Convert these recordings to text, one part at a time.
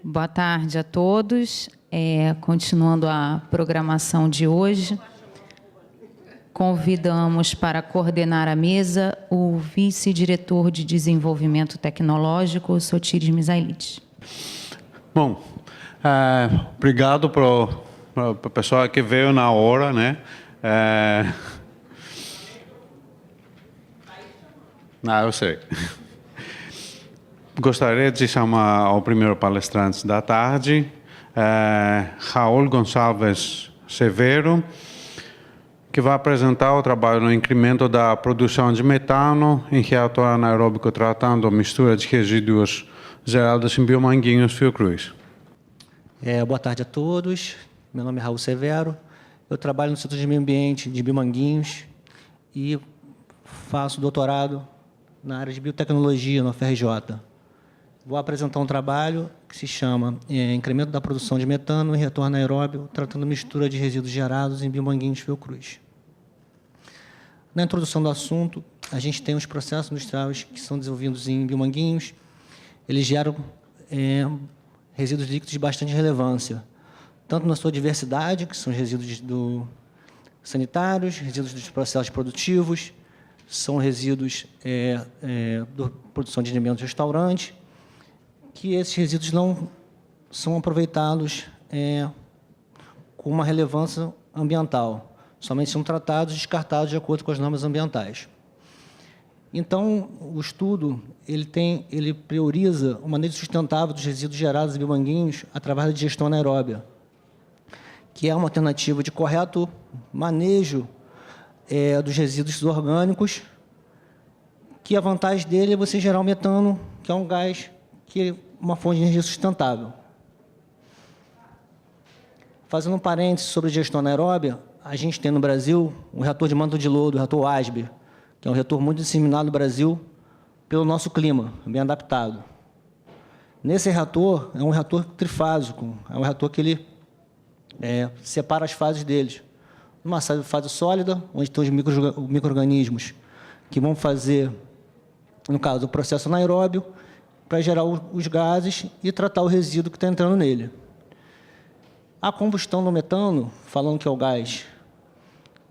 Boa tarde a todos. Continuando a programação de hoje, convidamos para coordenar a mesa o vice-diretor de Desenvolvimento Tecnológico, Sotires Misailides. Bom, obrigado para o pessoal que veio na hora, né? Não, eu sei. Gostaria de chamar o primeiro palestrante da tarde, Raul Gonçalves Severo, que vai apresentar o trabalho no incremento da produção de metano em reator anaeróbico tratando a mistura de resíduos gerados em Biomanguinhos, Fiocruz. Boa tarde a todos. Meu nome é Raul Severo. Eu trabalho no setor de meio ambiente de Biomanguinhos e faço doutorado na área de biotecnologia no UFRJ. Vou apresentar um trabalho que se chama Incremento da produção de metano em reator anaeróbio tratando mistura de resíduos gerados em Biomanguinhos, Fiocruz. Na introdução do assunto, a gente tem os processos industriais que são desenvolvidos em Biomanguinhos. Eles geram resíduos líquidos de bastante relevância, tanto na sua diversidade, que são resíduos sanitários, resíduos dos processos produtivos, são resíduos da produção de alimentos de restaurante, que esses resíduos não são aproveitados com uma relevância ambiental, somente são tratados e descartados de acordo com as normas ambientais. Então, o estudo ele prioriza o manejo sustentável dos resíduos gerados em Biomanguinhos através da digestão anaeróbia, que é uma alternativa de correto manejo dos resíduos orgânicos, que a vantagem dele é você gerar o metano, que é um gás que é uma fonte de energia sustentável. Fazendo um parênteses sobre a digestão anaeróbia, a gente tem no Brasil um reator de manto de lodo, o reator ASB, que é um reator muito disseminado no Brasil pelo nosso clima, bem adaptado. Nesse reator, é um reator trifásico, é um reator que ele separa as fases deles. Uma fase sólida, onde tem os micro-organismos que vão fazer, no caso, o processo anaeróbio, para gerar os gases e tratar o resíduo que está entrando nele. A combustão do metano, falando que é o gás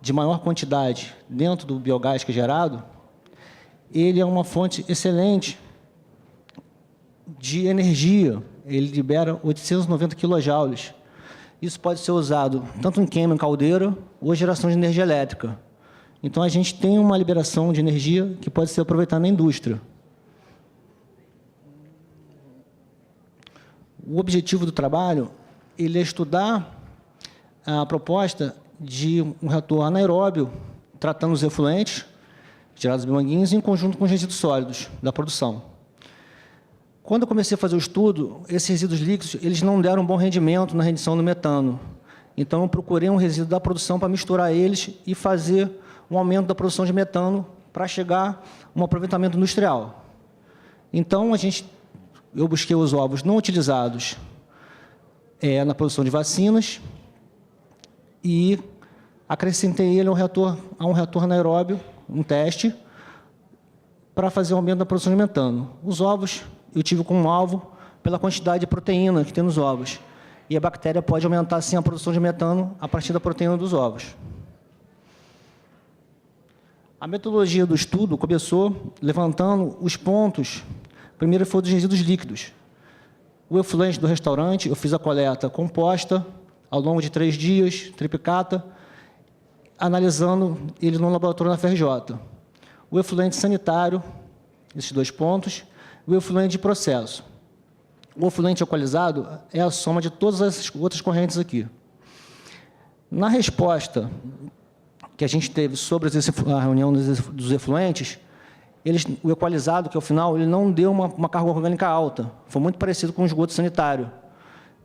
de maior quantidade dentro do biogás que é gerado, ele é uma fonte excelente de energia. Ele libera 890 kJ. Isso pode ser usado tanto em queima em caldeira ou geração de energia elétrica. Então, a gente tem uma liberação de energia que pode ser aproveitada na indústria. O objetivo do trabalho ele é estudar a proposta de um reator anaeróbio tratando os efluentes gerados em Biomanguinhos em conjunto com os resíduos sólidos da produção. Quando eu comecei a fazer o estudo, esses resíduos líquidos eles não deram um bom rendimento na rendição do metano. Então, eu procurei um resíduo da produção para misturar eles e fazer um aumento da produção de metano para chegar a um aproveitamento industrial. Então, eu busquei os ovos não utilizados na produção de vacinas e acrescentei ele a um reator anaeróbio, um teste, para fazer o aumento da produção de metano. Os ovos eu tive como alvo pela quantidade de proteína que tem nos ovos. E a bactéria pode aumentar, sim, a produção de metano a partir da proteína dos ovos. A metodologia do estudo começou levantando os pontos. Primeiro foi dos resíduos líquidos. O efluente do restaurante, eu fiz a coleta composta ao longo de 3 dias, triplicata, analisando ele no laboratório na FRJ. O efluente sanitário, esses 2 pontos, e o efluente de processo. O efluente equalizado é a soma de todas as outras correntes aqui. Na resposta que a gente teve sobre a reunião dos efluentes, o equalizado, que é o final, ele não deu uma carga orgânica alta. Foi muito parecido com o esgoto sanitário.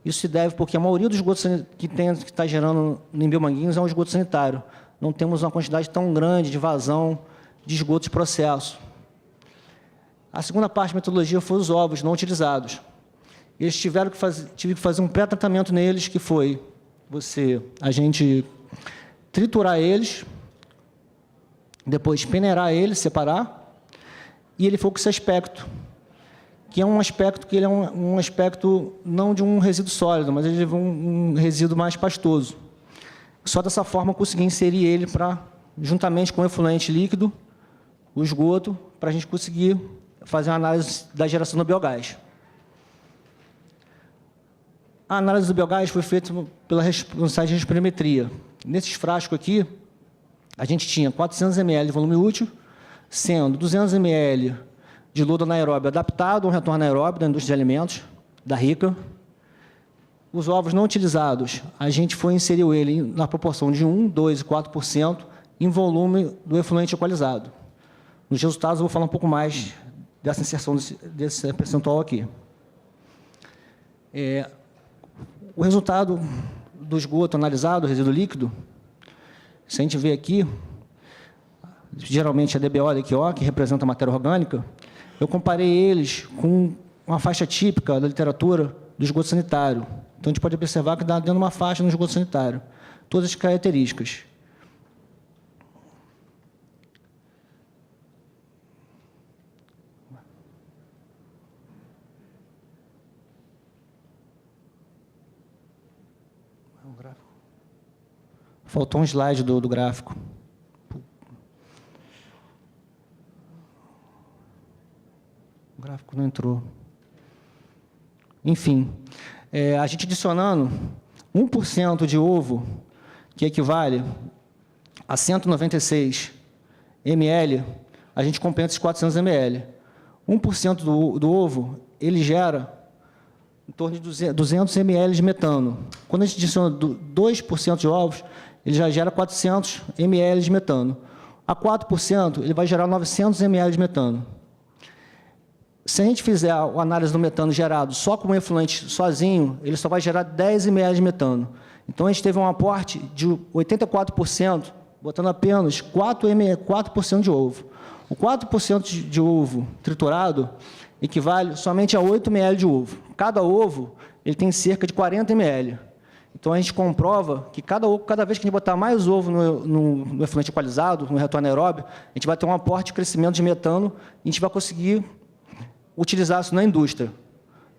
Isso se deve porque a maioria dos esgotos que está gerando em Biomanguinhos é um esgoto sanitário. Não temos uma quantidade tão grande de vazão de esgoto de processo. A segunda parte da metodologia foi os ovos não utilizados. Eles tive que fazer um pré-tratamento neles, que foi a gente triturar eles, depois peneirar eles, separar, e ele foi com esse aspecto, que é um aspecto que ele é um aspecto não de um resíduo sólido, mas ele é um resíduo mais pastoso. Só dessa forma eu consegui inserir ele juntamente com o efluente líquido, o esgoto, para a gente conseguir fazer uma análise da geração do biogás. A análise do biogás foi feita no site de respirometria. Nesses frascos aqui, a gente tinha 400 ml de volume útil, sendo 200 ml de lodo anaeróbio adaptado a um retorno anaeróbio da indústria de alimentos, da RICA. Os ovos não utilizados, a gente foi inserir ele na proporção de 1, 2 e 4% em volume do efluente equalizado. Nos resultados, eu vou falar um pouco mais dessa inserção desse percentual aqui. O resultado do esgoto analisado, o resíduo líquido, se a gente vê aqui, geralmente a DBO da EQO, que representa a matéria orgânica, eu comparei eles com uma faixa típica da literatura do esgoto sanitário. Então, a gente pode observar que está dentro de uma faixa no esgoto sanitário. Todas as características. Faltou um slide do gráfico. O gráfico não entrou. Enfim, a gente adicionando 1% de ovo, que equivale a 196 ml, a gente compensa esses 400 ml. 1% do ovo, ele gera em torno de 200 ml de metano. Quando a gente adiciona 2% de ovos, ele já gera 400 ml de metano. A 4%, ele vai gerar 900 ml de metano. Se a gente fizer a análise do metano gerado só com o efluente sozinho, ele só vai gerar 10 ml de metano. Então, a gente teve um aporte de 84%, botando apenas 4% de ovo. O 4% de ovo triturado equivale somente a 8 ml de ovo. Cada ovo ele tem cerca de 40 ml. Então, a gente comprova que cada vez que a gente botar mais ovo no efluente equalizado, no retorno anaeróbio, a gente vai ter um aporte de crescimento de metano e a gente vai conseguir utilizar isso na indústria,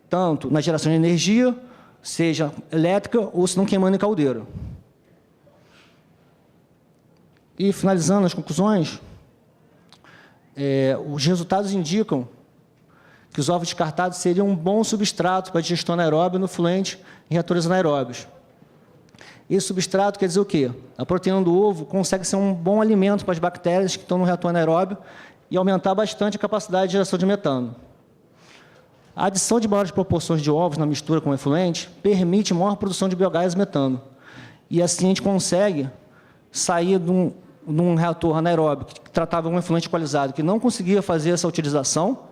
tanto na geração de energia, seja elétrica ou se não queimando em caldeira. E, finalizando as conclusões, os resultados indicam que os ovos descartados seriam um bom substrato para a digestão anaeróbia no fluente em reatores anaeróbios. Esse substrato quer dizer o quê? A proteína do ovo consegue ser um bom alimento para as bactérias que estão no reator anaeróbio e aumentar bastante a capacidade de geração de metano. A adição de maiores proporções de ovos na mistura com o efluente permite maior produção de biogás e metano. E assim a gente consegue sair de um reator anaeróbio que tratava um efluente equalizado, que não conseguia fazer essa utilização,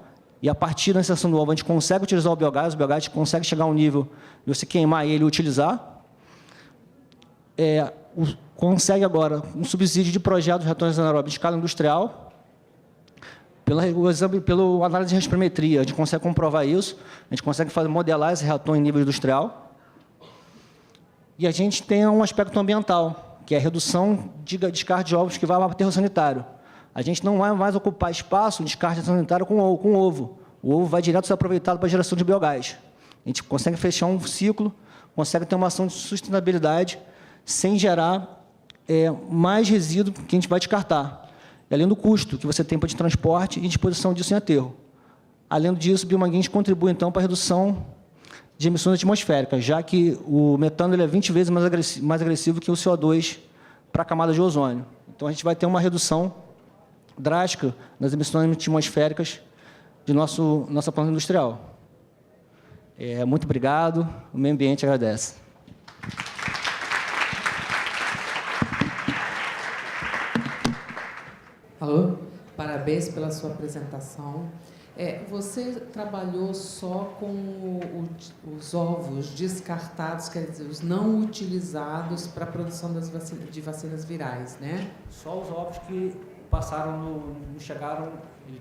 e a partir da inserção do ovo a gente consegue utilizar o biogás consegue chegar a um nível de você queimar ele e utilizar. Consegue agora um subsídio de projetos de reatores anaeróbios de escala industrial. Pela análise de respirometria, a gente consegue comprovar isso, a gente consegue modelar esse reator em nível industrial. E a gente tem um aspecto ambiental, que é a redução de descarte de ovos que vai para o aterro sanitário. A gente não vai mais ocupar espaço de descarte sanitário com ovo. O ovo vai direto ser aproveitado para a geração de biogás. A gente consegue fechar um ciclo, consegue ter uma ação de sustentabilidade sem gerar mais resíduo que a gente vai descartar. E além do custo que você tem para de transporte e disposição disso em aterro. Além disso, o biomanguinhos contribui, então, para a redução de emissões atmosféricas, já que o metano ele é 20 vezes mais agressivo que o CO2 para a camada de ozônio. Então, a gente vai ter uma redução drástica nas emissões atmosféricas de nossa planta industrial. Muito obrigado, o meio ambiente agradece. Alô? Parabéns pela sua apresentação. Você trabalhou só com os ovos descartados, quer dizer, os não utilizados para a produção de vacinas virais, né? Só os ovos que passaram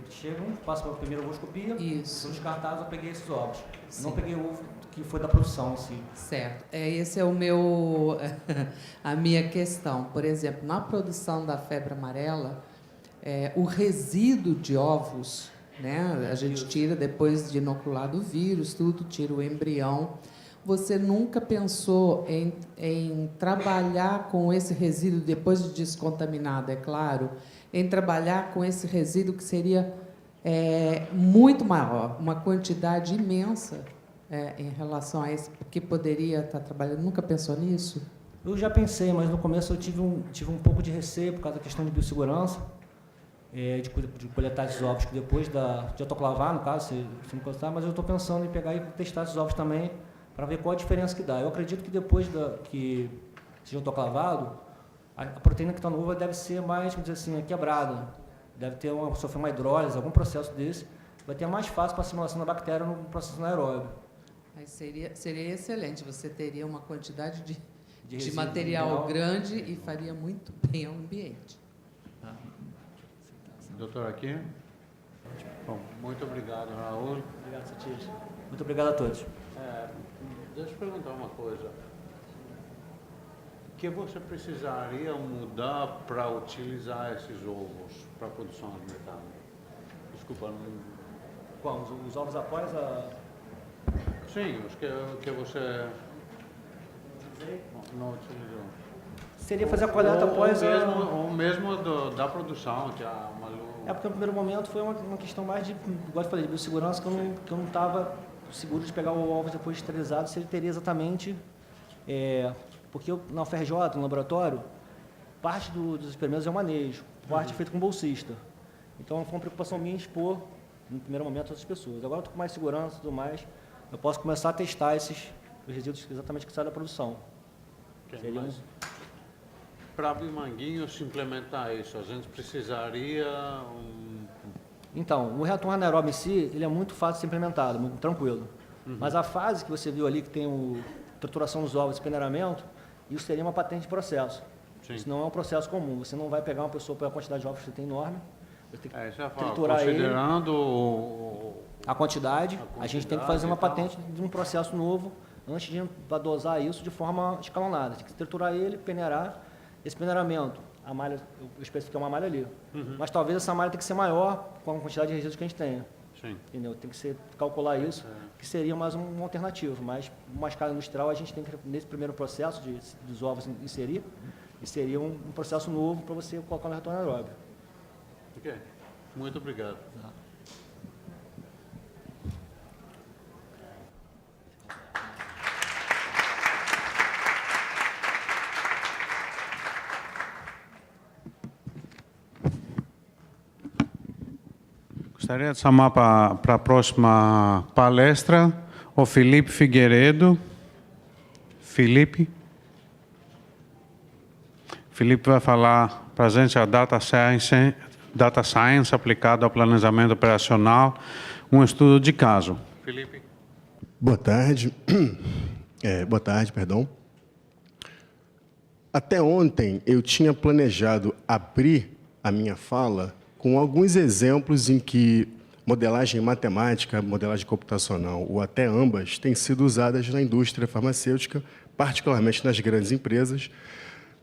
chegam, passam pela primeira ovoscopia. Isso. São descartados, eu peguei esses ovos. Sim. Não peguei o ovo que foi da produção em si. Certo. Esse é a minha questão. Por exemplo, na produção da febre amarela, o resíduo de ovos né? A gente tira, depois de inoculado o vírus, tudo, tira o embrião. Você nunca pensou em trabalhar com esse resíduo, depois de descontaminado, é claro, em trabalhar com esse resíduo que seria muito maior, uma quantidade imensa em relação a esse que poderia estar trabalhando? Nunca pensou nisso? Eu já pensei, mas no começo eu tive um pouco de receio por causa da questão de biossegurança, de coletar esses ovos, que depois de autoclavar, no caso, se não coletar, mas eu estou pensando em pegar e testar esses ovos também, para ver qual a diferença que dá. Eu acredito que depois que seja autoclavado, a proteína que está no ovo deve ser mais, vamos dizer assim, quebrada. Deve sofrer uma hidrólise, algum processo desse. Vai ter mais fácil para a assimilação da bactéria no processo anaeróbio. Aí seria excelente, você teria uma quantidade de resíduo material grande e faria muito bem ao ambiente. Doutor, aqui? Bom, muito obrigado, Raul. Obrigado, Satias. Muito obrigado a todos. Deixa eu perguntar uma coisa. O que você precisaria mudar para utilizar esses ovos para a produção de metano? Desculpa, não... Qual? Os ovos após a... Sim, os que você não utilizou. Seria fazer a coleta após ou mesmo da produção, que a Malu... porque no primeiro momento foi uma questão mais de, igual eu falei, de biossegurança, que eu não estava seguro de pegar o ovo depois de esterilizado, se ele teria exatamente... porque na UFRJ, no laboratório, parte dos experimentos é o manejo, parte é feita com bolsista. Então foi uma preocupação minha expor, no primeiro momento, outras pessoas. Agora eu estou com mais segurança e tudo mais, eu posso começar a testar os resíduos exatamente que saem da produção. Para Bimanguinhos implementar isso, a gente precisaria... Então, o reator anaeróbio em si, ele é muito fácil de ser implementado, muito tranquilo. Mas a fase que você viu ali, que tem a trituração dos ovos e peneiramento, isso seria uma patente de processo. Sim. Isso não é um processo comum. Você não vai pegar uma pessoa pela quantidade de ovos que você tem enorme, você tem que triturar considerando a quantidade, a gente tem que fazer uma patente de um processo novo antes de dosar isso de forma escalonada. Tem que triturar ele, peneirar. Esse peneiramento, a malha, eu especifiquei uma malha ali, mas talvez essa malha tenha que ser maior com a quantidade de resíduos que a gente tenha. Sim. Entendeu? Tem que calcular isso, que seria mais uma alternativa. Mas uma escala industrial, a gente tem que, nesse primeiro processo dos ovos inserir, e seria um processo novo para você colocar no retorno anaeróbio. Ok. Muito obrigado. Gostaria de chamar para a próxima palestra o Felipe Figueiredo. Felipe vai falar para a gente a Data Science aplicada ao planejamento operacional, um estudo de caso. Felipe. Boa tarde. Boa tarde, perdão. Até ontem eu tinha planejado abrir a minha fala com alguns exemplos em que modelagem matemática, modelagem computacional, ou até ambas, têm sido usadas na indústria farmacêutica, particularmente nas grandes empresas,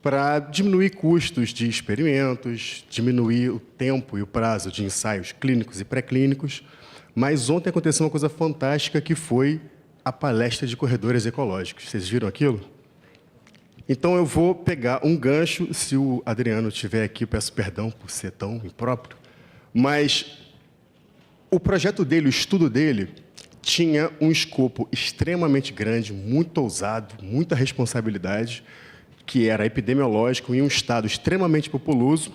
para diminuir custos de experimentos, diminuir o tempo e o prazo de ensaios clínicos e pré-clínicos. Mas ontem aconteceu uma coisa fantástica, que foi a palestra de corredores ecológicos. Vocês viram aquilo? Então, eu vou pegar um gancho, se o Adriano estiver aqui, peço perdão por ser tão impróprio, mas o projeto dele, o estudo dele, tinha um escopo extremamente grande, muito ousado, muita responsabilidade, que era epidemiológico, em um estado extremamente populoso,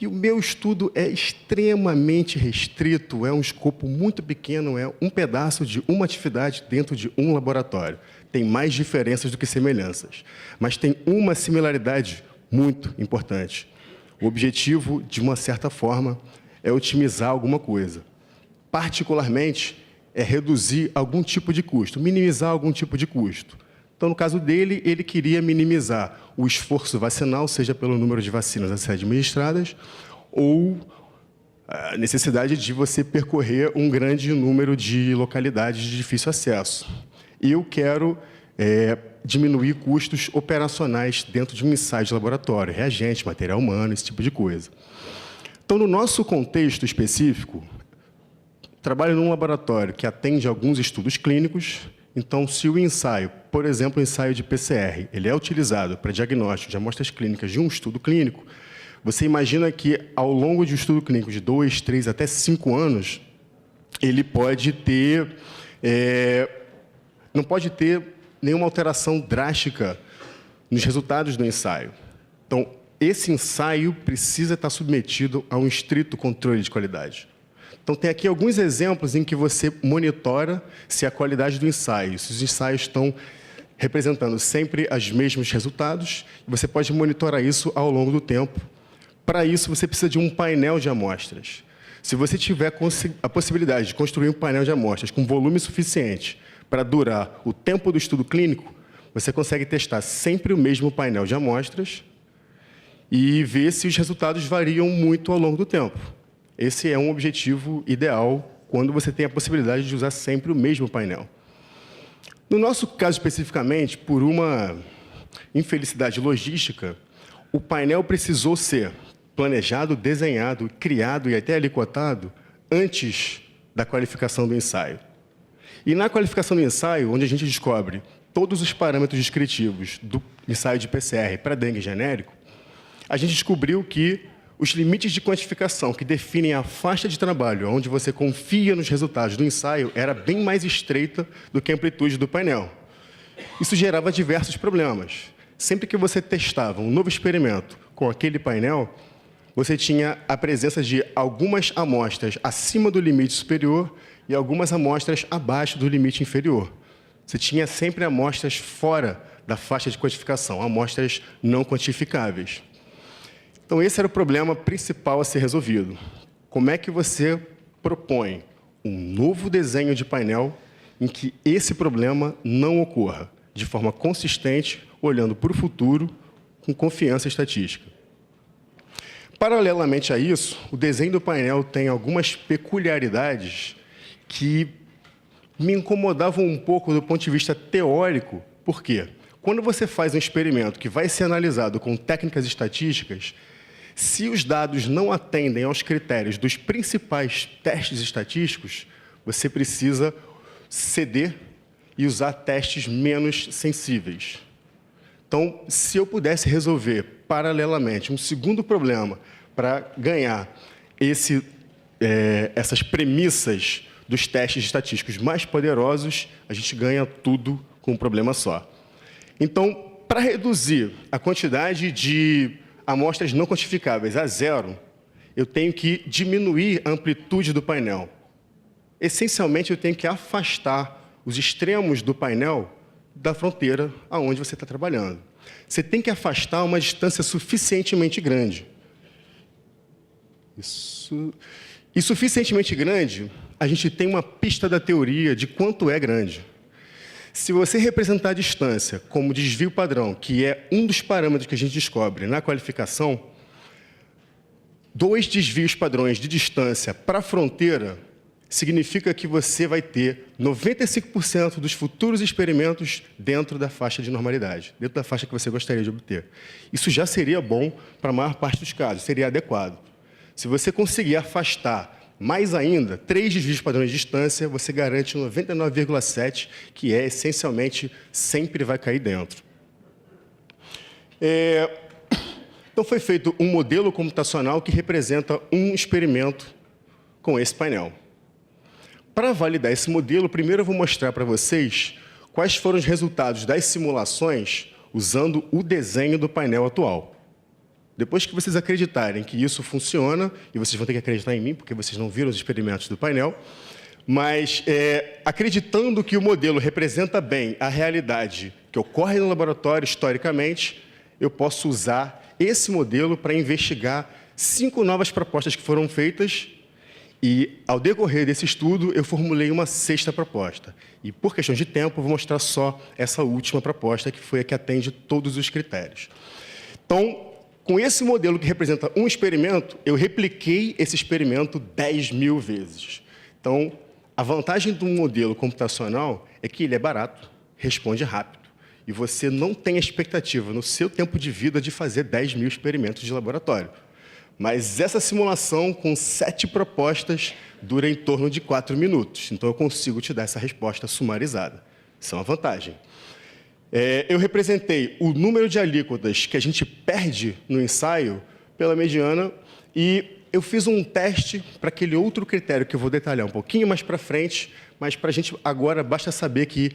e o meu estudo é extremamente restrito, é um escopo muito pequeno, é um pedaço de uma atividade dentro de um laboratório. Tem mais diferenças do que semelhanças, mas tem uma similaridade muito importante. O objetivo, de uma certa forma, é otimizar alguma coisa. Particularmente, é reduzir algum tipo de custo, minimizar algum tipo de custo. Então, no caso dele, ele queria minimizar o esforço vacinal, seja pelo número de vacinas a ser administradas, ou a necessidade de você percorrer um grande número de localidades de difícil acesso. E eu quero diminuir custos operacionais dentro de um ensaio de laboratório, reagente, material humano, esse tipo de coisa. Então, no nosso contexto específico, trabalho num laboratório que atende alguns estudos clínicos. Então, se o ensaio, por exemplo, o ensaio de PCR, ele é utilizado para diagnóstico de amostras clínicas de um estudo clínico, você imagina que, ao longo de um estudo clínico de 2, 3, até 5 anos, ele pode ter... não pode ter nenhuma alteração drástica nos resultados do ensaio. Então, esse ensaio precisa estar submetido a um estrito controle de qualidade. Então, tem aqui alguns exemplos em que você monitora se a qualidade do ensaio, se os ensaios estão representando sempre os mesmos resultados, e você pode monitorar isso ao longo do tempo. Para isso, você precisa de um painel de amostras. Se você tiver a possibilidade de construir um painel de amostras com volume suficiente para durar o tempo do estudo clínico, você consegue testar sempre o mesmo painel de amostras e ver se os resultados variam muito ao longo do tempo. Esse é um objetivo ideal quando você tem a possibilidade de usar sempre o mesmo painel. No nosso caso especificamente, por uma infelicidade logística, o painel precisou ser planejado, desenhado, criado e até alicotado antes da qualificação do ensaio. E na qualificação do ensaio, onde a gente descobre todos os parâmetros descritivos do ensaio de PCR para dengue genérico, a gente descobriu que os limites de quantificação que definem a faixa de trabalho onde você confia nos resultados do ensaio era bem mais estreita do que a amplitude do painel. Isso gerava diversos problemas. Sempre que você testava um novo experimento com aquele painel, você tinha a presença de algumas amostras acima do limite superior e algumas amostras abaixo do limite inferior. Você tinha sempre amostras fora da faixa de quantificação, amostras não quantificáveis. Então, esse era o problema principal a ser resolvido. Como é que você propõe um novo desenho de painel em que esse problema não ocorra, de forma consistente, olhando para o futuro, com confiança estatística? Paralelamente a isso, o desenho do painel tem algumas peculiaridades que me incomodavam um pouco do ponto de vista teórico. Por quê? Quando você faz um experimento que vai ser analisado com técnicas estatísticas, se os dados não atendem aos critérios dos principais testes estatísticos, você precisa ceder e usar testes menos sensíveis. Então, se eu pudesse resolver paralelamente um segundo problema para ganhar essas premissas dos testes estatísticos mais poderosos, a gente ganha tudo com um problema só. Então, para reduzir a quantidade de amostras não quantificáveis a 0, eu tenho que diminuir a amplitude do painel. Essencialmente, eu tenho que afastar os extremos do painel da fronteira aonde você está trabalhando. Você tem que afastar uma distância suficientemente grande. E suficientemente grande, a gente tem uma pista da teoria de quanto é grande. Se você representar a distância como desvio padrão, que é um dos parâmetros que a gente descobre na qualificação, 2 desvios padrões de distância para a fronteira significa que você vai ter 95% dos futuros experimentos dentro da faixa de normalidade, dentro da faixa que você gostaria de obter. Isso já seria bom para a maior parte dos casos, seria adequado. Se você conseguir afastar mais ainda 3 desvios padrões de distância, você garante 99,7%, que é, essencialmente, sempre vai cair dentro. Então, foi feito um modelo computacional que representa um experimento com esse painel. Para validar esse modelo, primeiro eu vou mostrar para vocês quais foram os resultados das simulações usando o desenho do painel atual. Depois que vocês acreditarem que isso funciona, e vocês vão ter que acreditar em mim, porque vocês não viram os experimentos do painel, mas acreditando que o modelo representa bem a realidade que ocorre no laboratório historicamente, eu posso usar esse modelo para investigar 5 novas propostas que foram feitas. E, ao decorrer desse estudo, eu formulei uma 6ª proposta. E, por questão de tempo, eu vou mostrar só essa última proposta, que foi a que atende todos os critérios. Então, com esse modelo que representa um experimento, eu repliquei esse experimento 10.000 vezes. Então, a vantagem do modelo computacional é que ele é barato, responde rápido, e você não tem a expectativa, no seu tempo de vida, de fazer 10.000 experimentos de laboratório. Mas essa simulação, com 7 propostas, dura em torno de 4 minutos. Então, eu consigo te dar essa resposta sumarizada. Isso é uma vantagem. Eu representei o número de alíquotas que a gente perde no ensaio pela mediana e eu fiz um teste para aquele outro critério que eu vou detalhar um pouquinho mais para frente, mas para a gente agora basta saber que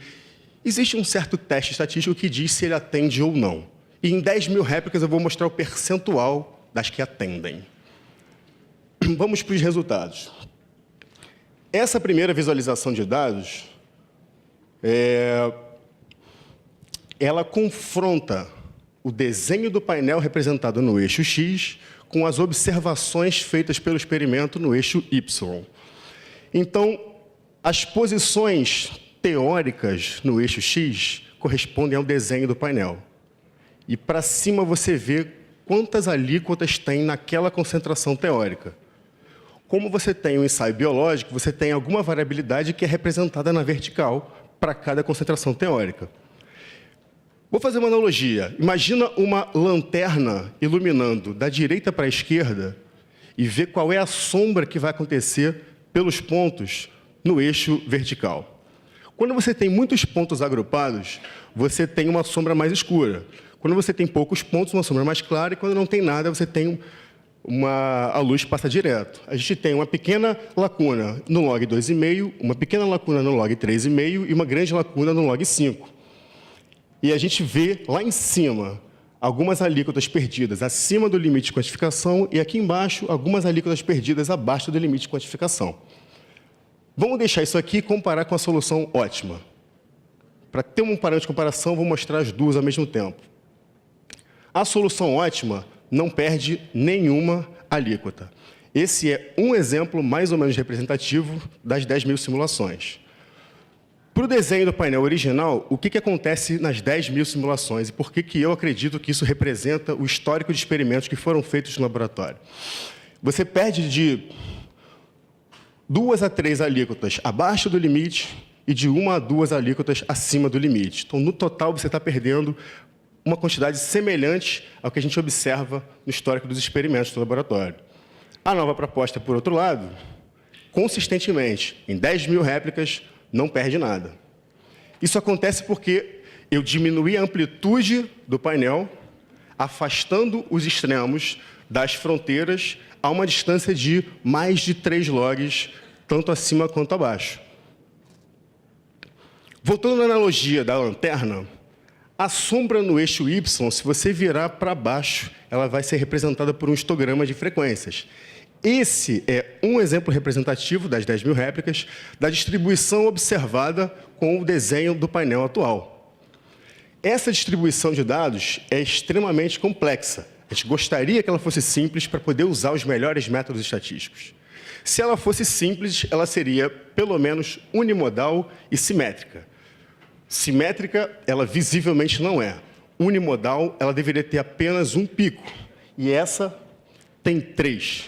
existe um certo teste estatístico que diz se ele atende ou não. E em 10 mil réplicas eu vou mostrar o percentual das que atendem. Vamos para os resultados. Essa primeira visualização de dados, ela confronta o desenho do painel representado no eixo X com as observações feitas pelo experimento no eixo Y. Então, as posições teóricas no eixo X correspondem ao desenho do painel. E para cima você vê quantas alíquotas tem naquela concentração teórica. Como você tem um ensaio biológico, você tem alguma variabilidade que é representada na vertical para cada concentração teórica. Vou fazer uma analogia. Imagina uma lanterna iluminando da direita para a esquerda e ver qual é a sombra que vai acontecer pelos pontos no eixo vertical. Quando você tem muitos pontos agrupados, você tem uma sombra mais escura. Quando você tem poucos pontos, uma sombra mais clara. E quando não tem nada, você tem a luz passa direto. A gente tem uma pequena lacuna no log 2,5, uma pequena lacuna no log 3,5 e uma grande lacuna no log 5. E a gente vê lá em cima algumas alíquotas perdidas acima do limite de quantificação e aqui embaixo algumas alíquotas perdidas abaixo do limite de quantificação. Vamos deixar isso aqui e comparar com a solução ótima. Para ter um parâmetro de comparação, vou mostrar as duas ao mesmo tempo. A solução ótima não perde nenhuma alíquota. Esse é um exemplo mais ou menos representativo das 10 mil simulações. Para o desenho do painel original, o que acontece nas 10 mil simulações e por que eu acredito que isso representa o histórico de experimentos que foram feitos no laboratório? Você perde de 2 a 3 alíquotas abaixo do limite e de 1 a 2 alíquotas acima do limite. Então, no total, você está perdendo uma quantidade semelhante ao que a gente observa no histórico dos experimentos do laboratório. A nova proposta, por outro lado, consistentemente, em 10 mil réplicas, não perde nada. Isso acontece porque eu diminuí a amplitude do painel, afastando os extremos das fronteiras a uma distância de mais de 3 logs, tanto acima quanto abaixo. Voltando à analogia da lanterna, a sombra no eixo Y, se você virar para baixo, ela vai ser representada por um histograma de frequências. Esse é um exemplo representativo das 10 mil réplicas da distribuição observada com o desenho do painel atual. Essa distribuição de dados é extremamente complexa. A gente gostaria que ela fosse simples para poder usar os melhores métodos estatísticos. Se ela fosse simples, ela seria, pelo menos, unimodal e simétrica. Simétrica, ela visivelmente não é. Unimodal, ela deveria ter apenas um pico. E essa tem 3.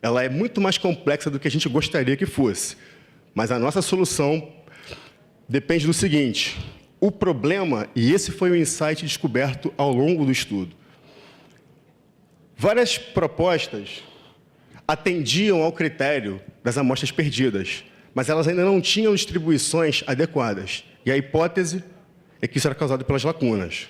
Ela é muito mais complexa do que a gente gostaria que fosse. Mas a nossa solução depende do seguinte: o problema, e esse foi o insight descoberto ao longo do estudo. Várias propostas atendiam ao critério das amostras perdidas, mas elas ainda não tinham distribuições adequadas. E a hipótese é que isso era causado pelas lacunas.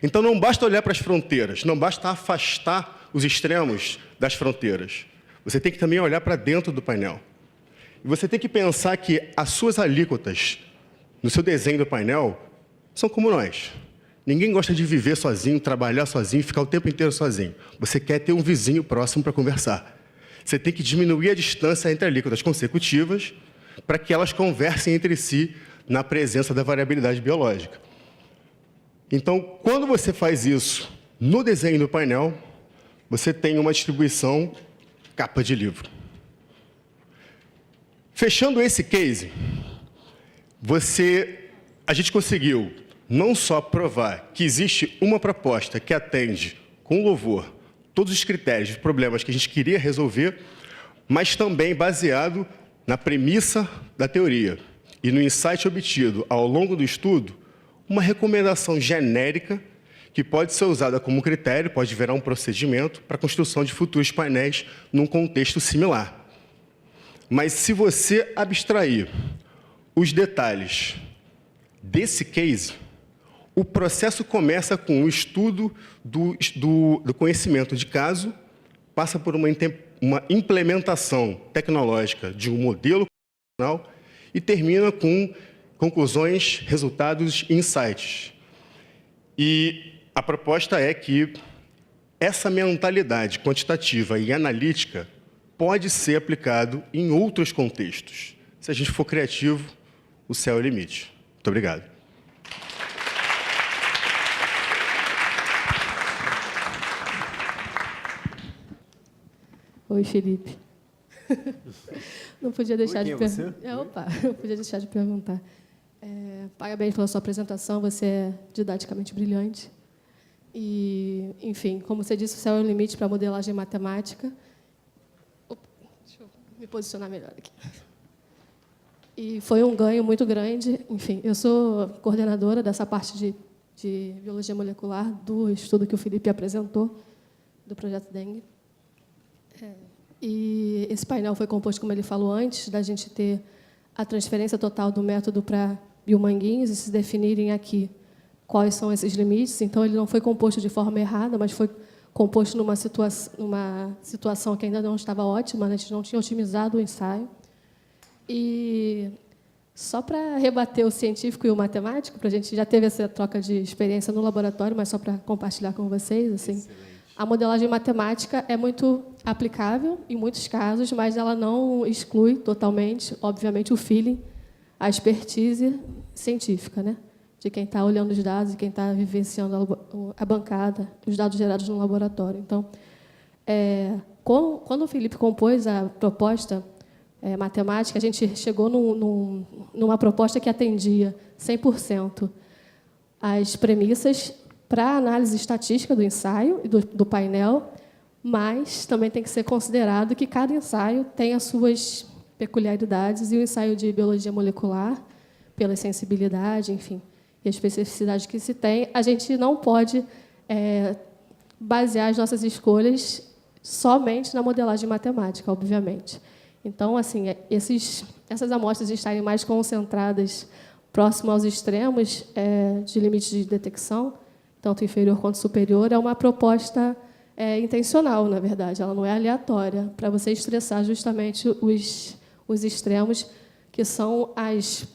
Então, não basta olhar para as fronteiras, não basta afastar os extremos das fronteiras. Você tem que também olhar para dentro do painel. E você tem que pensar que as suas alíquotas, no seu desenho do painel, são como nós. Ninguém gosta de viver sozinho, trabalhar sozinho, ficar o tempo inteiro sozinho. Você quer ter um vizinho próximo para conversar. Você tem que diminuir a distância entre alíquotas consecutivas para que elas conversem entre si na presença da variabilidade biológica. Então, quando você faz isso no desenho do painel, você tem uma distribuição capa de livro. Fechando esse case, a gente conseguiu não só provar que existe uma proposta que atende com louvor todos os critérios de problemas que a gente queria resolver, mas também baseado na premissa da teoria e no insight obtido ao longo do estudo, uma recomendação genérica que pode ser usada como critério, pode virar um procedimento para a construção de futuros painéis num contexto similar. Mas se você abstrair os detalhes desse case, o processo começa com o estudo do conhecimento de caso, passa por uma implementação tecnológica de um modelo computacional e termina com conclusões, resultados e insights. E a proposta é que essa mentalidade quantitativa e analítica pode ser aplicado em outros contextos. Se a gente for criativo, o céu é o limite. Muito obrigado. Oi, Felipe. Não podia deixar de perguntar. Opa, não podia deixar de perguntar. Parabéns pela sua apresentação, você é didaticamente brilhante. E, enfim, como você disse, o céu é o limite para a modelagem matemática. Opa, deixa eu me posicionar melhor aqui. E foi um ganho muito grande. Enfim, eu sou coordenadora dessa parte de biologia molecular do estudo que o Felipe apresentou, do projeto Dengue. E esse painel foi composto, como ele falou antes, da gente ter a transferência total do método para biomanguinhos e se definirem aqui quais são esses limites. Então, ele não foi composto de forma errada, mas foi composto numa situação que ainda não estava ótima, a gente não tinha otimizado o ensaio. E só para rebater o científico e o matemático, a gente já teve essa troca de experiência no laboratório, mas só para compartilhar com vocês, assim, a modelagem matemática é muito aplicável em muitos casos, mas ela não exclui totalmente, obviamente, o feeling, a expertise científica, né? De quem está olhando os dados e quem está vivenciando a bancada, os dados gerados no laboratório. Então, quando o Felipe compôs a proposta matemática, a gente chegou numa proposta que atendia 100% as premissas para a análise estatística do ensaio e do painel, mas também tem que ser considerado que cada ensaio tem as suas peculiaridades e o ensaio de biologia molecular, pela sensibilidade, enfim, e a especificidade que se tem, a gente não pode basear as nossas escolhas somente na modelagem matemática, obviamente. Então, assim, essas amostras estarem mais concentradas próximo aos extremos de limite de detecção, tanto inferior quanto superior, é uma proposta intencional, na verdade, ela não é aleatória, para você estressar justamente os extremos, que são as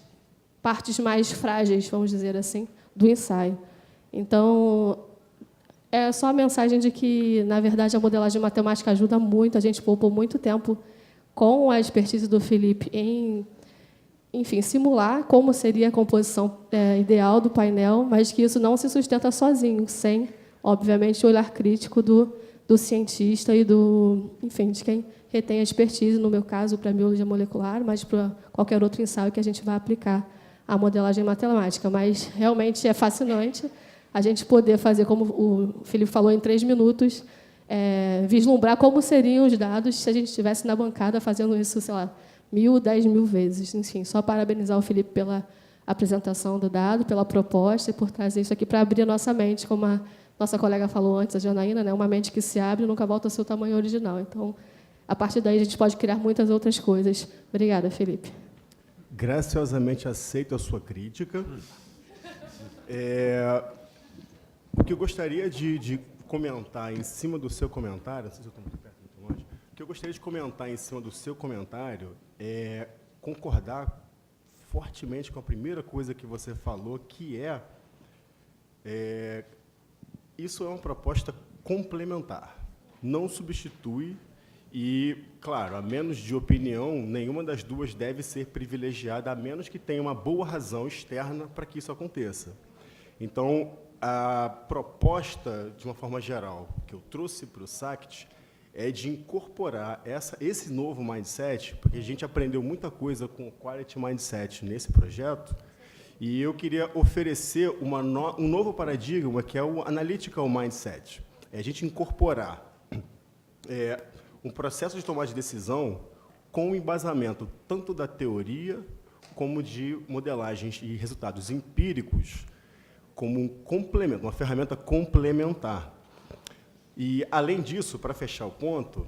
partes mais frágeis, vamos dizer assim, do ensaio. Então, é só a mensagem de que, na verdade, a modelagem matemática ajuda muito, a gente poupou muito tempo com a expertise do Felipe em, enfim, simular como seria a composição ideal do painel, mas que isso não se sustenta sozinho, sem, obviamente, o olhar crítico do cientista e enfim, de quem retém a expertise, no meu caso, para a biologia molecular, mas para qualquer outro ensaio que a gente vai aplicar a modelagem matemática. Mas realmente é fascinante a gente poder fazer, como o Felipe falou, em 3 minutos, vislumbrar como seriam os dados se a gente estivesse na bancada fazendo isso, sei lá, 1.000, 10.000 vezes. Enfim, só parabenizar o Felipe pela apresentação do dado, pela proposta e por trazer isso aqui para abrir a nossa mente, como a nossa colega falou antes, a Janaína, né? Uma mente que se abre nunca volta ao seu tamanho original. Então, a partir daí, a gente pode criar muitas outras coisas. Obrigada, Felipe. Graciosamente aceito a sua crítica. O que eu gostaria de comentar em cima do seu comentário, não sei se eu estou muito perto, muito longe, o que eu gostaria de comentar em cima do seu comentário é concordar fortemente com a primeira coisa que você falou, que isso é uma proposta complementar, não substitui e, claro, a menos de opinião, nenhuma das duas deve ser privilegiada, a menos que tenha uma boa razão externa para que isso aconteça. Então, a proposta, de uma forma geral, que eu trouxe para o SACT é de incorporar esse novo mindset, porque a gente aprendeu muita coisa com o Quality Mindset nesse projeto, e eu queria oferecer um novo paradigma, que é o Analytical Mindset. É a gente incorporar um processo de tomada de decisão com o embasamento tanto da teoria como de modelagens e resultados empíricos, como um complemento, uma ferramenta complementar. E, além disso, para fechar o ponto,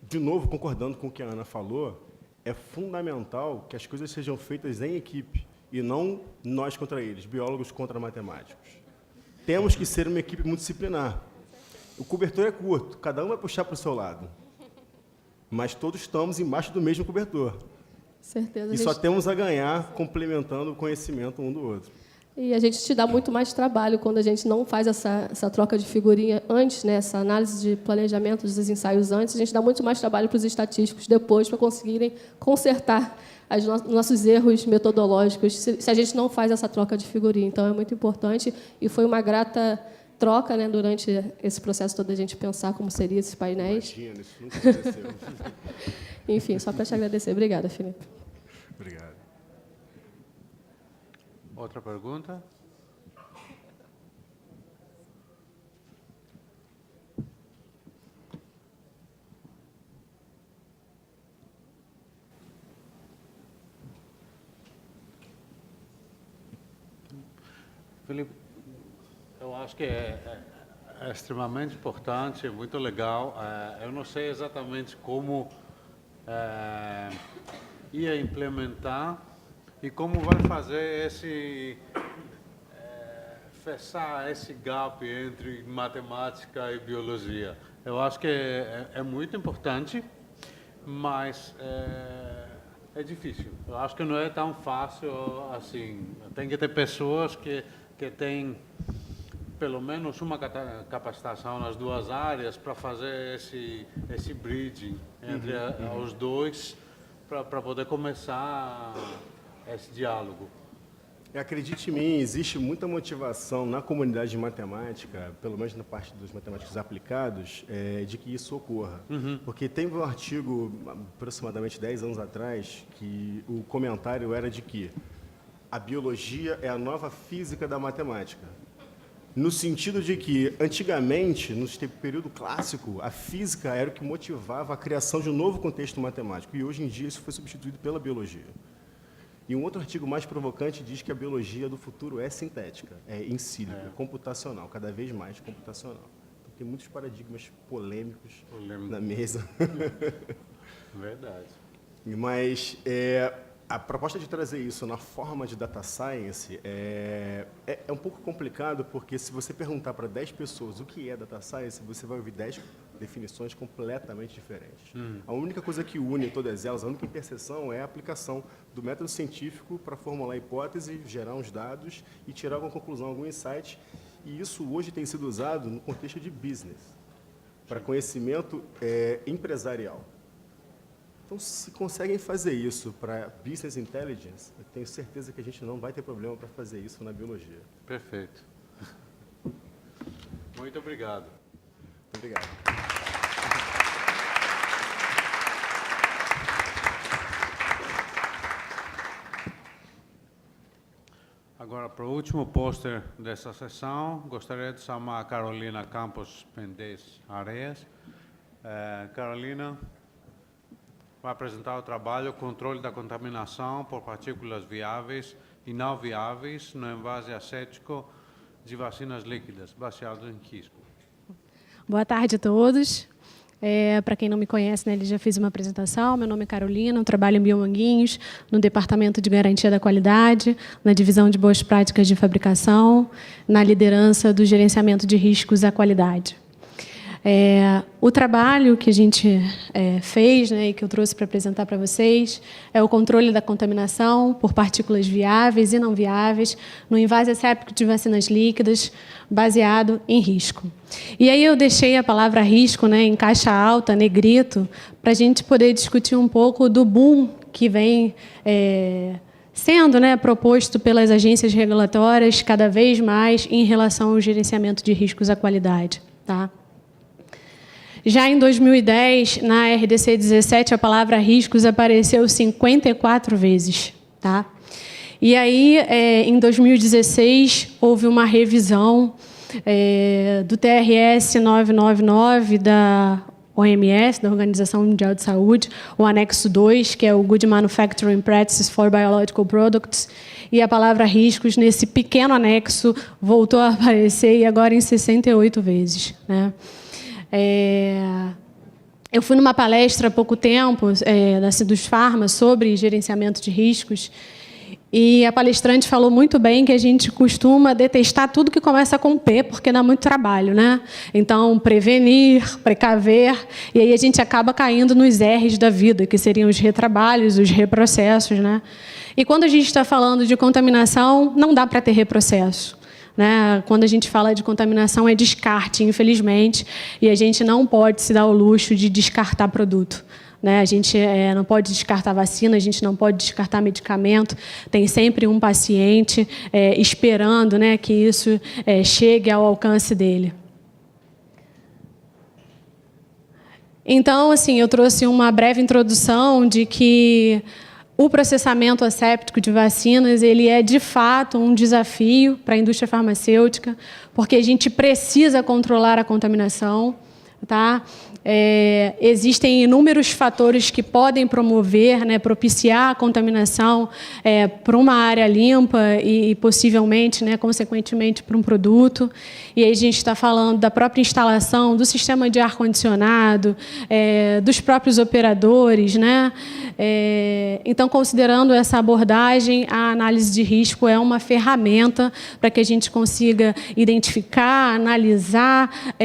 de novo, concordando com o que a Ana falou, é fundamental que as coisas sejam feitas em equipe e não nós contra eles, biólogos contra matemáticos. Temos que ser uma equipe multidisciplinar. O cobertor é curto, cada um vai puxar para o seu lado, mas todos estamos embaixo do mesmo cobertor. Certeza. E só temos a ganhar complementando o conhecimento um do outro. E a gente te dá muito mais trabalho quando a gente não faz essa troca de figurinha antes, né, essa análise de planejamento dos ensaios antes, a gente dá muito mais trabalho para os estatísticos depois para conseguirem consertar nossos erros metodológicos, se a gente não faz essa troca de figurinha. Então, é muito importante e foi uma grata troca, né, durante esse processo todo, a gente pensar como seriam esses painéis. Imagina, isso nunca aconteceu. Enfim, só para te agradecer. Obrigada, Felipe. Obrigado. Outra pergunta? Felipe, eu acho que é extremamente importante, é muito legal. Eu não sei exatamente como ia implementar e como vai fazer fechar esse gap entre matemática e biologia. Eu acho que é muito importante, mas é difícil. Eu acho que não é tão fácil assim. Tem que ter pessoas que têm pelo menos uma capacitação nas duas áreas para fazer esse bridging entre os dois, para poder começar esse diálogo. Acredite em mim, existe muita motivação na comunidade de matemática, pelo menos na parte dos matemáticos aplicados, de que isso ocorra. Porque tem um artigo, aproximadamente 10 anos atrás, que o comentário era de que a biologia é a nova física da matemática. No sentido de que, antigamente, no período clássico, a física era o que motivava a criação de um novo contexto matemático, e hoje em dia isso foi substituído pela biologia. E um outro artigo mais provocante diz que a biologia do futuro é sintética, é in silico, é computacional, cada vez mais computacional. Então, tem muitos paradigmas polêmicos na mesa. Verdade. Mas a proposta de trazer isso na forma de data science é um pouco complicado, porque se você perguntar para 10 pessoas o que é data science, você vai ouvir 10 definições completamente diferentes. A única coisa que une todas elas, a única interseção é a aplicação do método científico para formular a hipótese, gerar uns dados e tirar alguma conclusão, algum insight. E isso hoje tem sido usado no contexto de business, para conhecimento empresarial. Então, se conseguem fazer isso para business intelligence, eu tenho certeza que a gente não vai ter problema para fazer isso na biologia. Perfeito. Muito obrigado. Muito obrigado. Agora, para o último pôster dessa sessão, gostaria de chamar a Carolina Campos Pendes Areias. Carolina vai apresentar o trabalho Controle da contaminação por partículas viáveis e não viáveis no envase aséptico de vacinas líquidas, baseado em risco. Boa tarde a todos. Para quem não me conhece, né, ele já fez uma apresentação. Meu nome é Carolina, eu trabalho em Biomanguinhos, no Departamento de Garantia da Qualidade, na Divisão de Boas Práticas de Fabricação, na liderança do Gerenciamento de Riscos à Qualidade. O trabalho que a gente fez, né, e que eu trouxe para apresentar para vocês, é o controle da contaminação por partículas viáveis e não viáveis no envase asséptico de vacinas líquidas, baseado em risco. E aí eu deixei a palavra risco, né, em caixa alta, negrito, para a gente poder discutir um pouco do boom que vem sendo, né, proposto pelas agências regulatórias cada vez mais em relação ao gerenciamento de riscos à qualidade. Tá? Já em 2010, na RDC 17, a palavra riscos apareceu 54 vezes. Tá? E aí, em 2016, houve uma revisão do TRS 999 da OMS, da Organização Mundial de Saúde, o anexo 2, que é o Good Manufacturing Practices for Biological Products, e a palavra riscos, nesse pequeno anexo, voltou a aparecer, e agora em 68 vezes. Né? Eu fui numa palestra há pouco tempo, dos Pharma, sobre gerenciamento de riscos, e a palestrante falou muito bem que a gente costuma detestar tudo que começa com P, porque dá muito trabalho, né? Então, prevenir, precaver, e aí a gente acaba caindo nos R's da vida, que seriam os retrabalhos, os reprocessos, né? E quando a gente está falando de contaminação, não dá para ter reprocesso. Né? Quando a gente fala de contaminação, é descarte, infelizmente, e a gente não pode se dar o luxo de descartar produto. Né? A gente não pode descartar vacina, a gente não pode descartar medicamento. Tem sempre um paciente esperando, né, que isso chegue ao alcance dele. Então, assim, eu trouxe uma breve introdução de que o processamento asséptico de vacinas, ele é, de fato, um desafio para a indústria farmacêutica, porque a gente precisa controlar a contaminação. Tá? Existem inúmeros fatores que podem promover, né, propiciar a contaminação para uma área limpa e possivelmente, né, consequentemente, para um produto. E aí a gente está falando da própria instalação, do sistema de ar-condicionado, dos próprios operadores. Né? Então, considerando essa abordagem, a análise de risco é uma ferramenta para que a gente consiga identificar, analisar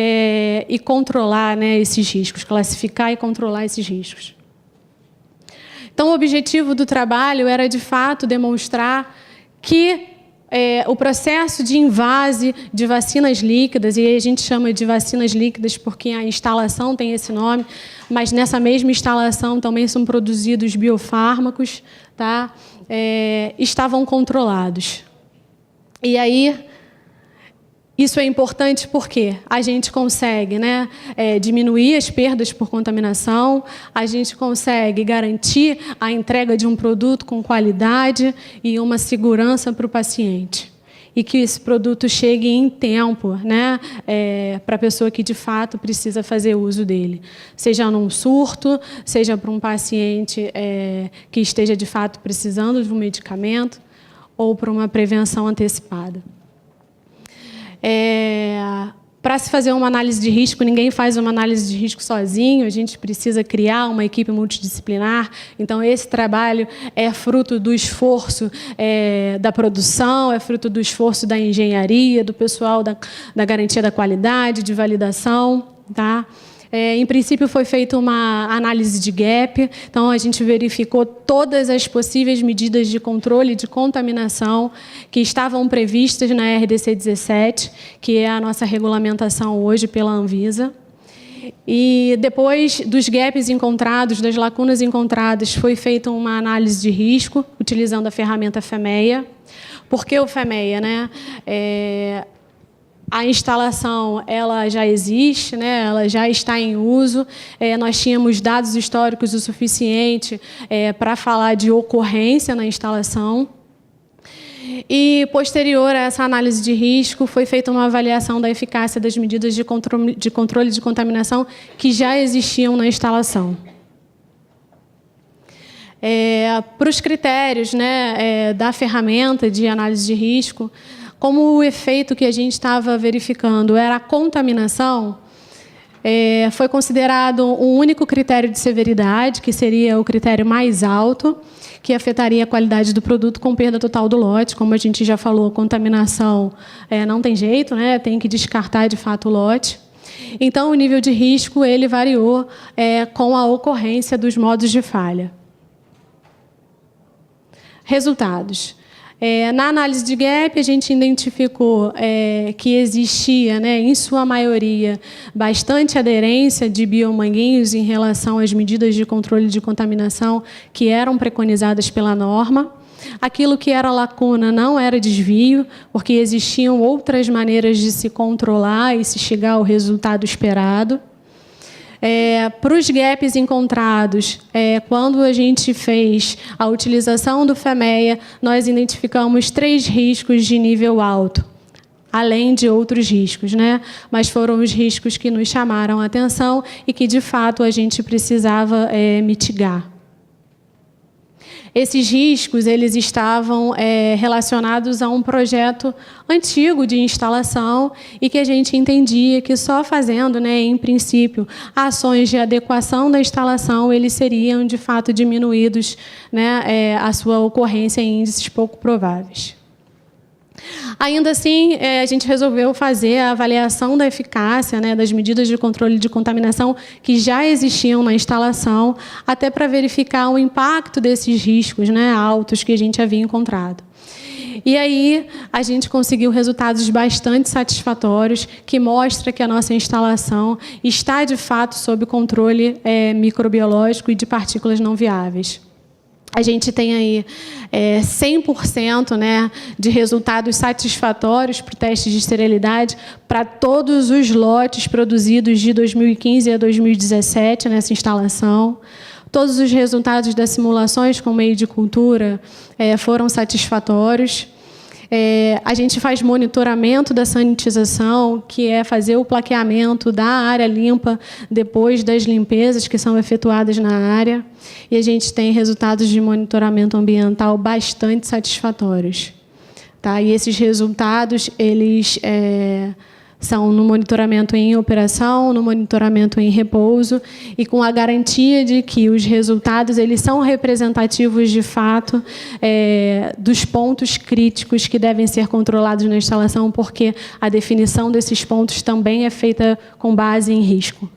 e controlar, né, esses riscos, classificar e controlar esses riscos. Então, o objetivo do trabalho era, de fato, demonstrar que o processo de invase de vacinas líquidas, e a gente chama de vacinas líquidas porque a instalação tem esse nome, mas nessa mesma instalação também são produzidos biofármacos, tá? Estavam controlados. E aí, isso é importante porque a gente consegue, né, diminuir as perdas por contaminação, a gente consegue garantir a entrega de um produto com qualidade e uma segurança para o paciente. E que esse produto chegue em tempo, né, para a pessoa que, de fato, precisa fazer uso dele. Seja num surto, seja para um paciente que esteja, de fato, precisando de um medicamento ou para uma prevenção antecipada. Para se fazer uma análise de risco, ninguém faz uma análise de risco sozinho, a gente precisa criar uma equipe multidisciplinar. Então, esse trabalho é fruto do esforço da produção, é fruto do esforço da engenharia, do pessoal da garantia da qualidade, de validação. Tá? Em princípio, foi feita uma análise de gap, então a gente verificou todas as possíveis medidas de controle de contaminação que estavam previstas na RDC 17, que é a nossa regulamentação hoje pela Anvisa. E depois dos gaps encontrados, das lacunas encontradas, foi feita uma análise de risco, utilizando a ferramenta FEMEA. Por que o FEMEA? Né? A instalação ela já existe, né? Ela já está em uso. Nós tínhamos dados históricos o suficiente para falar de ocorrência na instalação. E, posterior a essa análise de risco, foi feita uma avaliação da eficácia das medidas de controle de contaminação que já existiam na instalação. Para os critérios, né, da ferramenta de análise de risco, como o efeito que a gente estava verificando era a contaminação, foi considerado um único critério de severidade, que seria o critério mais alto, que afetaria a qualidade do produto com perda total do lote. Como a gente já falou, contaminação não tem jeito, né? Tem que descartar de fato o lote. Então, o nível de risco ele variou com a ocorrência dos modos de falha. Resultados. Na análise de gap, a gente identificou que existia, né, em sua maioria, bastante aderência de biomanguinhos em relação às medidas de controle de contaminação que eram preconizadas pela norma. Aquilo que era lacuna não era desvio, porque existiam outras maneiras de se controlar e se chegar ao resultado esperado. Para os gaps encontrados, quando a gente fez a utilização do FEMEA, nós identificamos 3 riscos de nível alto. além de outros riscos, né? Mas foram os riscos que nos chamaram a atenção e que, de fato, a gente precisava mitigar. Esses riscos eles estavam relacionados a um projeto antigo de instalação e que a gente entendia que só fazendo, né, em princípio, ações de adequação da instalação, eles seriam, de fato, diminuídos, né, a sua ocorrência em índices pouco prováveis. Ainda assim, a gente resolveu fazer a avaliação da eficácia, né, das medidas de controle de contaminação que já existiam na instalação, até para verificar o impacto desses riscos, né, altos que a gente havia encontrado. E aí a gente conseguiu resultados bastante satisfatórios, que mostra que a nossa instalação está, de fato, sob controle microbiológico e de partículas não viáveis. A gente tem aí 100%, né, de resultados satisfatórios para o teste de esterilidade para todos os lotes produzidos de 2015 a 2017 nessa instalação. Todos os resultados das simulações com meio de cultura foram satisfatórios. A gente faz monitoramento da sanitização, que é fazer o plaqueamento da área limpa depois das limpezas que são efetuadas na área. E a gente tem resultados de monitoramento ambiental bastante satisfatórios. Tá? E esses resultados, eles são no monitoramento em operação, no monitoramento em repouso, e com a garantia de que os resultados eles são representativos, de fato, dos pontos críticos que devem ser controlados na instalação, porque a definição desses pontos também é feita com base em risco.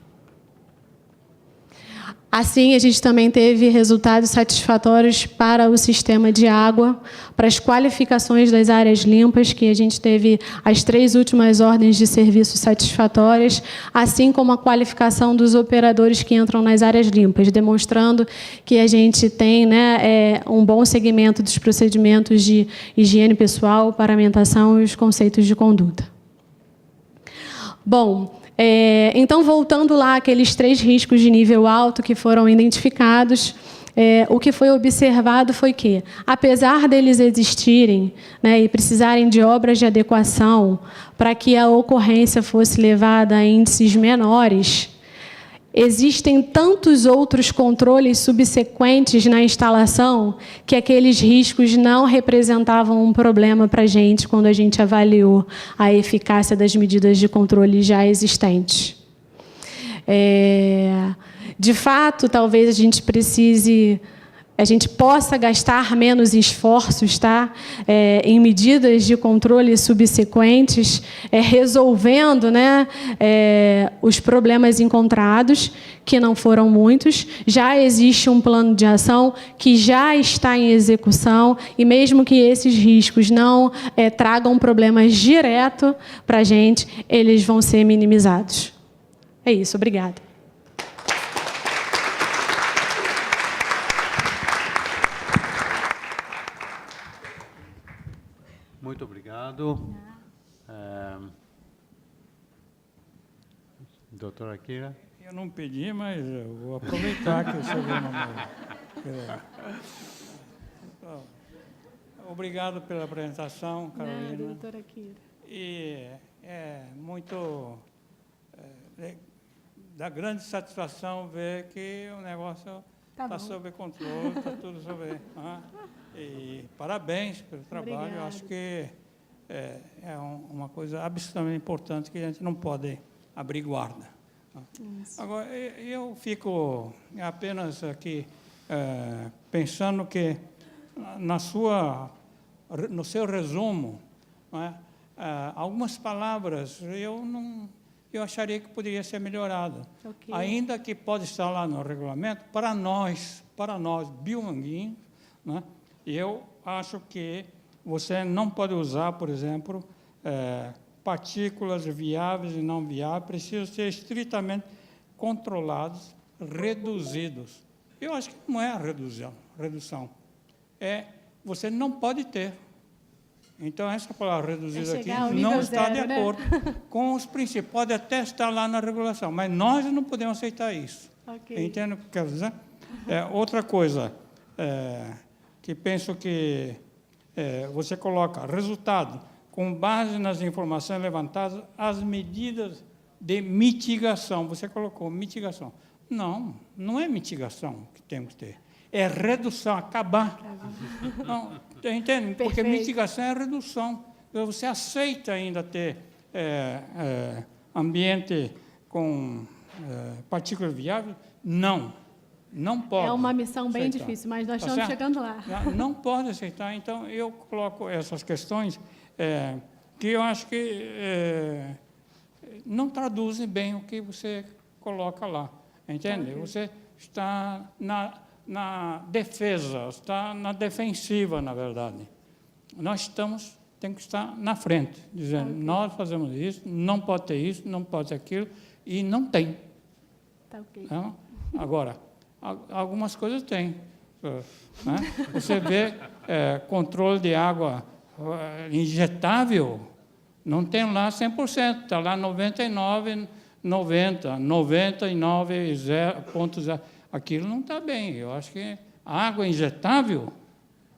Assim, a gente também teve resultados satisfatórios para o sistema de água, para as qualificações das áreas limpas, que a gente teve as 3 últimas ordens de serviço satisfatórias, assim como a qualificação dos operadores que entram nas áreas limpas, demonstrando que a gente tem, né, um bom segmento dos procedimentos de higiene pessoal, paramentação e os conceitos de conduta. Bom, então, voltando lá àqueles 3 riscos de nível alto que foram identificados, o que foi observado foi que, apesar deles existirem, né, e precisarem de obras de adequação para que a ocorrência fosse levada a índices menores, existem tantos outros controles subsequentes na instalação que aqueles riscos não representavam um problema para a gente quando a gente avaliou a eficácia das medidas de controle já existentes. De fato, talvez a gente possa gastar menos esforços, tá? Em medidas de controle subsequentes, resolvendo, né, os problemas encontrados, que não foram muitos. Já existe um plano de ação que já está em execução, e mesmo que esses riscos não tragam problemas direto para a gente, eles vão ser minimizados. É isso, obrigada. Muito obrigado. Doutora Kira? Eu não pedi, mas eu vou aproveitar que eu cheguei no momento. Obrigado pela apresentação, Carolina. Doutora Kira. E é muito... dá grande satisfação ver que o negócio está sob controle, está tudo sob... E parabéns pelo trabalho. Obrigada. Eu acho que é uma coisa absolutamente importante que a gente não pode abrir guarda. Isso. Agora, eu fico apenas aqui pensando que no seu resumo, não é, algumas palavras eu acharia que poderia ser melhorada. Okay. Ainda que pode estar lá no regulamento, para nós biomanguinhos, né, eu acho que você não pode usar, por exemplo, partículas viáveis e não viáveis, precisam ser estritamente controlados, reduzidos. Eu acho que não é a redução. Você não pode ter. Então, essa palavra reduzida aqui não está de acordo com os princípios. Pode até estar lá na regulação, mas nós não podemos aceitar isso. Okay. Entende o que eu quero dizer? Outra coisa, que penso que você coloca resultado com base nas informações levantadas, as medidas de mitigação. Você colocou mitigação. Não, não é mitigação que temos que ter. É redução, acabar. Não, entende? Porque mitigação é redução. Você aceita ainda ter ambiente com partículas viáveis? Não. Não pode. É uma missão bem aceitar. difícil, mas nós Tá estamos certo? chegando lá. Não pode aceitar. Então, eu coloco essas questões que eu acho que não traduzem bem o que você coloca lá. Entende? Você está na defesa, está na defensiva, na verdade. Nós temos que estar na frente, dizendo, nós fazemos isso, não pode ter isso, não pode ter aquilo, e não tem. Tá ok. Não? Agora, algumas coisas tem. Né? Você vê controle de água injetável, não tem lá 100%, está lá 99, 90, 99,0. Aquilo não está bem. Eu acho que a água injetável,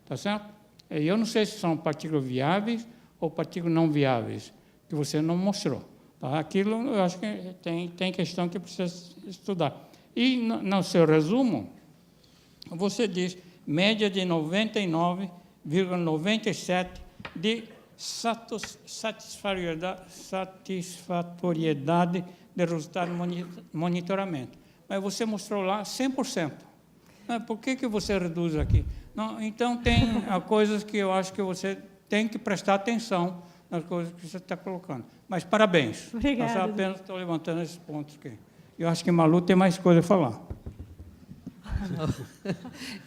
tá certo? Eu não sei se são partículas viáveis ou partículas não viáveis, que você não mostrou. Tá? Aquilo eu acho que tem questão que precisa estudar. E no seu resumo, você diz média de 99,97% de satisfatoriedade de resultado de monitoramento. Mas você mostrou lá 100%. Por que você reduz aqui? Não, então, tem coisas que eu acho que você tem que prestar atenção nas coisas que você está colocando. Mas parabéns. Obrigada. Eu só apenas estou levantando esses pontos aqui. Eu acho que Malu tem mais coisa a falar.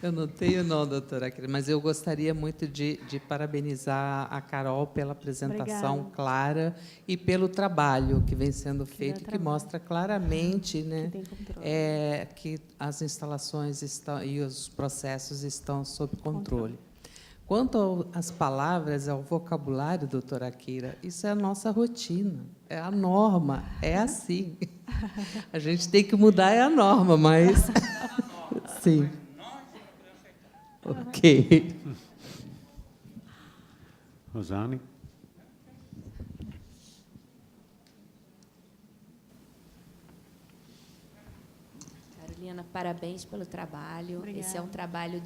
Eu não tenho, não, doutora, mas eu gostaria muito de parabenizar a Carol pela apresentação Obrigada. clara e pelo trabalho que vem sendo feito, que mostra claramente, né, que as instalações e os processos estão sob controle. Quanto às palavras, ao vocabulário, doutora Akira, isso é a nossa rotina, é a norma, é assim. A gente tem que mudar a norma, mas... Sim. Ok. Rosane? Carolina, parabéns pelo trabalho. Obrigada. Esse é um trabalho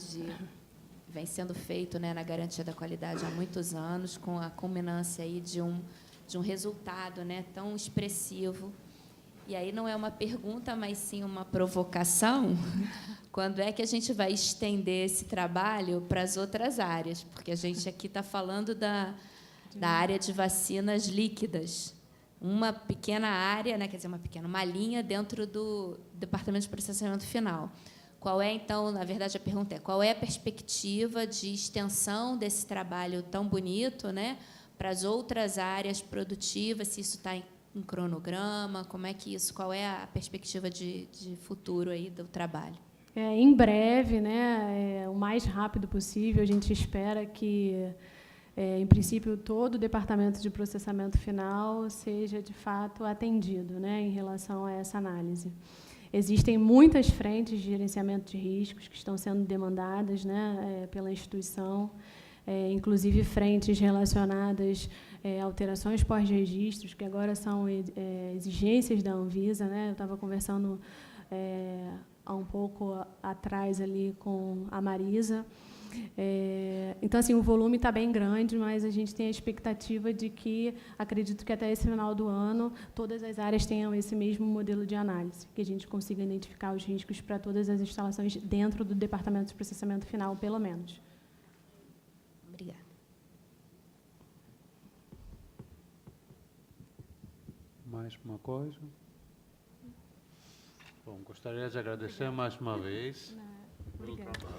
vem sendo feito, né, na garantia da qualidade há muitos anos, com a culminância aí de um resultado, né, tão expressivo. E aí não é uma pergunta, mas sim uma provocação. Quando é que a gente vai estender esse trabalho para as outras áreas? Porque a gente aqui está falando da área de vacinas líquidas. Uma pequena área, né, quer dizer, uma linha dentro do Departamento de Processamento Final. Qual é, então, na verdade, a pergunta é, qual é a perspectiva de extensão desse trabalho tão bonito, né, para as outras áreas produtivas, se isso está em cronograma, como é que isso, qual é a perspectiva de futuro aí do trabalho? Em breve, né, o mais rápido possível, a gente espera que, em princípio, todo o departamento de processamento final seja, de fato, atendido, né, em relação a essa análise. Existem muitas frentes de gerenciamento de riscos que estão sendo demandadas, né, pela instituição, inclusive frentes relacionadas a alterações pós-registros, que agora são exigências da Anvisa, né? Eu estava conversando há um pouco atrás ali com a Marisa. Então, assim, o volume está bem grande, mas a gente tem a expectativa de que, acredito que até esse final do ano, todas as áreas tenham esse mesmo modelo de análise, que a gente consiga identificar os riscos para todas as instalações dentro do Departamento de Processamento Final, pelo menos. Obrigada. Mais uma coisa? Bom, gostaria de agradecer mais uma vez pelo trabalho.